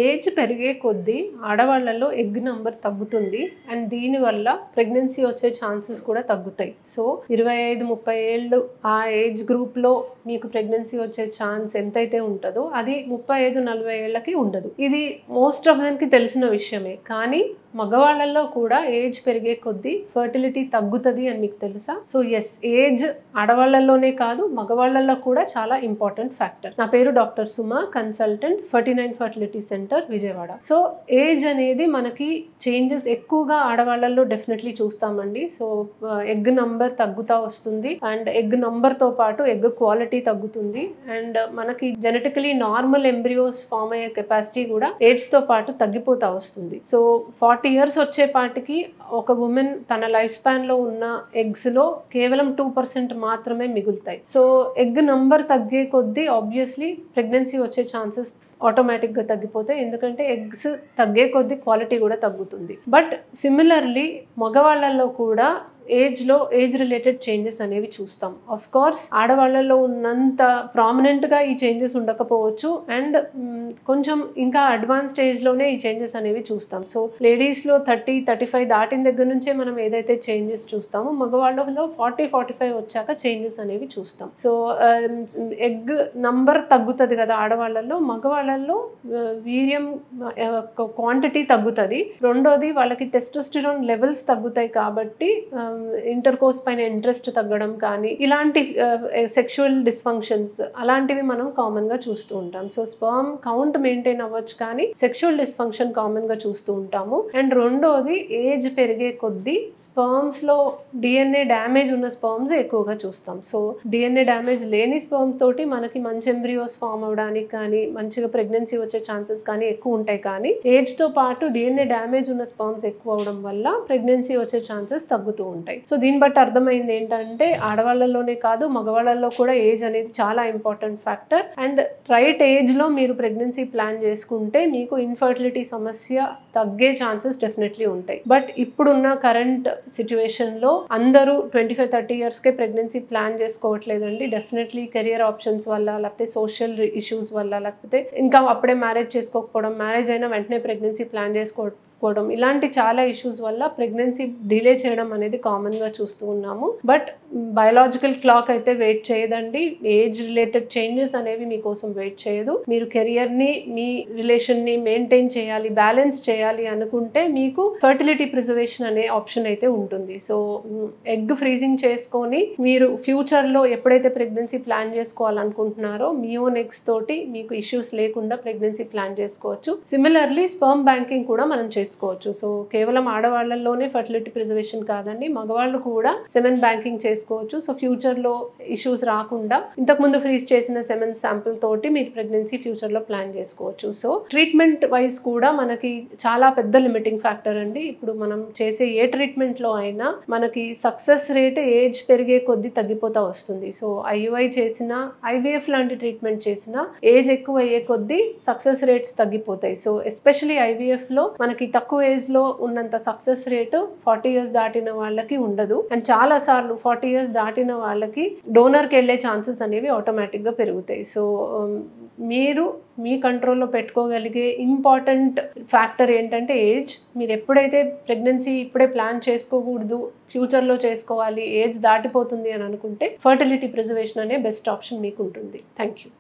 Age పెరిగే కొద్దీ ఆడవాళ్ళలో ఎగ్ నంబర్ తగ్గుతుంది అండ్ దీనివల్ల ప్రెగ్నెన్సీ వచ్చే ఛాన్సెస్ కూడా తగ్గుతాయి. సో 25-30 ఏళ్ళు ఆ ఏజ్ గ్రూప్లో మీకు ప్రెగ్నెన్సీ వచ్చే ఛాన్స్ ఎంతైతే ఉంటుందో అది 35-40 ఏళ్ళకి ఉండదు. ఇది మోస్ట్ ఆఫ్ దెమ్కి తెలిసిన విషయమే. కానీ మగవాళ్ళల్లో కూడా ఏజ్ పెరిగే కొద్దీ ఫర్టిలిటీ తగ్గుతుంది అని మీకు తెలుసా? సో ఎస్, ఏజ్ ఆడవాళ్ళల్లోనే కాదు మగవాళ్ళల్లో కూడా చాలా ఇంపార్టెంట్ ఫ్యాక్టర్. నా పేరు doctor Suma, consultant 49 fertility centre Vijayawada. So age అనేది మనకి చేంజెస్ ఎక్కువగా ఆడవాళ్ళల్లో డెఫినెట్లీ చూస్తామండి. సో ఎగ్ నంబర్ తగ్గుతూ వస్తుంది అండ్ ఎగ్ నంబర్తో పాటు ఎగ్ క్వాలిటీ తగ్గుతుంది అండ్ మనకి జెనెటికలీ నార్మల్ ఎంబ్రియోస్ ఫామ్ అయ్యే కెపాసిటీ కూడా ఏజ్తో పాటు తగ్గిపోతూ వస్తుంది. సో 40 years వచ్చేపాటికి ఒక ఉమెన్ తన లైఫ్ స్పాన్లో ఉన్న ఎగ్స్లో కేవలం 2% మాత్రమే మిగులుతాయి. సో ఎగ్ నంబర్ తగ్గే కొద్దీ ఆబ్వియస్లీ ప్రెగ్నెన్సీ వచ్చే ఛాన్సెస్ ఆటోమేటిక్గా తగ్గిపోతాయి. ఎందుకంటే ఎగ్స్ తగ్గే కొద్దీ క్వాలిటీ కూడా తగ్గుతుంది. బట్ సిమిలర్లీ మగవాళ్ళల్లో కూడా ఏజ్ రిలేటెడ్ చేంజెస్ అనేవి చూస్తాం. ఆఫ్ కోర్స్ ఆడవాళ్ళలో ఉన్నంత ప్రామినెంట్గా ఈ చేంజెస్ ఉండకపోవచ్చు అండ్ కొంచెం ఇంకా అడ్వాన్స్ స్టేజ్లోనే ఈ చేంజెస్ అనేవి చూస్తాం. సో లేడీస్లో 30-35 దాటిన దగ్గర నుంచే మనం ఏదైతే చేంజెస్ చూస్తామో మగవాళ్ళలో 40-45 వచ్చాక చేంజెస్ అనేవి చూస్తాం. సో ఎగ్ నంబర్ తగ్గుతుంది కదా ఆడవాళ్ళల్లో, మగవాళ్ళల్లో వీర్యం క్వాంటిటీ తగ్గుతుంది. రెండోది వాళ్ళకి టెస్టోస్టెరాన్ లెవెల్స్ తగ్గుతాయి కాబట్టి ఇంటర్కోర్స్ పైన ఇంట్రెస్ట్ తగ్గడం కానీ ఇలాంటి సెక్షువల్ డిస్ఫంక్షన్స్ అలాంటివి మనం కామన్గా చూస్తూ ఉంటాం. సో స్పర్మ్ కౌంట్ మెయింటైన్ అవ్వచ్చు కానీ సెక్షువల్ డిస్ఫంక్షన్ కామన్గా చూస్తూ ఉంటాము. అండ్ రెండోది ఏజ్ పెరిగే కొద్దీ స్పర్మ్స్లో డిఎన్ఏ డ్యామేజ్ ఉన్న స్పర్మ్స్ ఎక్కువగా చూస్తాం. సో డిఎన్ఏ డ్యామేజ్ లేని స్పర్మ్ తోటి మనకి మంచి ఎంబ్రియోస్ ఫామ్ అవడానికి కానీ మంచిగా ప్రెగ్నెన్సీ వచ్చే ఛాన్సెస్ కానీ ఎక్కువ ఉంటాయి. కానీ ఏజ్తో పాటు డిఎన్ఏ డ్యామేజ్ ఉన్న స్పర్మ్స్ ఎక్కువ అవడం వల్ల ప్రెగ్నెన్సీ వచ్చే ఛాన్సెస్ తగ్గుతూ ఉంటాయి. సో దీన్ని బట్టి అర్థమైంది ఏంటంటే ఆడవాళ్ళలోనే కాదు మగవాళ్ళల్లో కూడా ఏజ్ అనేది చాలా ఇంపార్టెంట్ ఫ్యాక్టర్. అండ్ రైట్ ఏజ్లో మీరు ప్రెగ్నెన్సీ ప్లాన్ చేసుకుంటే మీకు ఇన్ఫర్టిలిటీ సమస్య తగ్గే ఛాన్సెస్ డెఫినెట్లీ ఉంటాయి. బట్ ఇప్పుడున్న కరెంట్ సిచ్యువేషన్లో అందరూ 25-30 yearsకే ప్రెగ్నెన్సీ ప్లాన్ చేసుకోవట్లేదండి. డెఫినెట్లీ కెరియర్ ఆప్షన్స్ వల్ల, లేకపోతే సోషల్ ఇష్యూస్ వల్ల, లేకపోతే ఇంకా అప్పుడే మ్యారేజ్ చేసుకోకపోవడం, మ్యారేజ్ అయినా వెంటనే ప్రెగ్నెన్సీ ప్లాన్ చేసుకోవడం, ఇలాంటి చాలా ఇష్యూస్ వల్ల ప్రెగ్నెన్సీ డిలే చేయడం అనేది కామన్గా చూస్తూ ఉన్నాము. బట్ బయాలజికల్ క్లాక్ అయితే వెయిట్ చేయదండి. ఏజ్ రిలేటెడ్ చేంజెస్ అనేవి మీకోసం వెయిట్ చేయదు. మీరు కెరియర్ని, మీ రిలేషన్ని మెయింటైన్ చేయాలి, బ్యాలెన్స్ చేయాలి అనుకుంటే మీకు ఫర్టిలిటీ ప్రిజర్వేషన్ అనే ఆప్షన్ అయితే ఉంటుంది. సో ఎగ్ ఫ్రీజింగ్ చేసుకొని మీరు ఫ్యూచర్లో ఎప్పుడైతే ప్రెగ్నెన్సీ ప్లాన్ చేసుకోవాలనుకుంటున్నారో మీ ఓన్ ఎగ్స్ తోటి మీకు ఇష్యూస్ లేకుండా ప్రెగ్నెన్సీ ప్లాన్ చేసుకోవచ్చు. సిమిలర్లీ స్పర్మ్ బ్యాంకింగ్ కూడా మనం చేసుకోవచ్చు. సో కేవలం ఆడవాళ్ళలోనే ఫర్టిలిటీ ప్రిజర్వేషన్ కాదండి, మగవాళ్ళు కూడా సెమెన్ బ్యాంకింగ్ చేసుకోవచ్చు. సో ఫ్యూచర్లో ఇష్యూస్ రాకుండా ఇంతకుముందు ఫ్రీజ్ చేసిన సెమెన్ శాంపుల్ తోటి మీరు ప్రెగ్నెన్సీ ఫ్యూచర్లో ప్లాన్ చేసుకోవచ్చు. సో ట్రీట్మెంట్ వైజ్ కూడా మనకి చాలా పెద్ద లిమిటింగ్ ఫ్యాక్టర్ అండి. ఇప్పుడు మనం చేసే ఏ ట్రీట్మెంట్లో అయినా మనకి సక్సెస్ రేట్ ఏజ్ పెరిగే కొద్దీ తగ్గిపోతూ వస్తుంది. సో ఐయుఐ చేసినా, ఐవీఎఫ్ లాంటి ట్రీట్మెంట్ చేసినా ఏజ్ ఎక్కువ అయ్యే కొద్దీ సక్సెస్ రేట్స్ తగ్గిపోతాయి. సో ఎస్పెషలీ ఐవీఎఫ్లో మనకి తక్కువ ఏజ్లో ఉన్నంత సక్సెస్ రేటు 40 years దాటిన వాళ్ళకి ఉండదు. అండ్ చాలా సార్లు 40 years దాటిన వాళ్ళకి డోనర్కి వెళ్ళే ఛాన్సెస్ అనేవి ఆటోమేటిక్గా పెరుగుతాయి. సో మీరు మీ కంట్రోల్లో పెట్టుకోగలిగే ఇంపార్టెంట్ ఫ్యాక్టర్ ఏంటంటే ఏజ్. మీరు ఎప్పుడైతే ప్రెగ్నెన్సీ ఇప్పుడే ప్లాన్ చేసుకోకూడదు, ఫ్యూచర్లో చేసుకోవాలి, ఏజ్ దాటిపోతుంది అని అనుకుంటే ఫర్టిలిటీ ప్రిజర్వేషన్ అనే బెస్ట్ ఆప్షన్ మీకు ఉంటుంది. Thank you.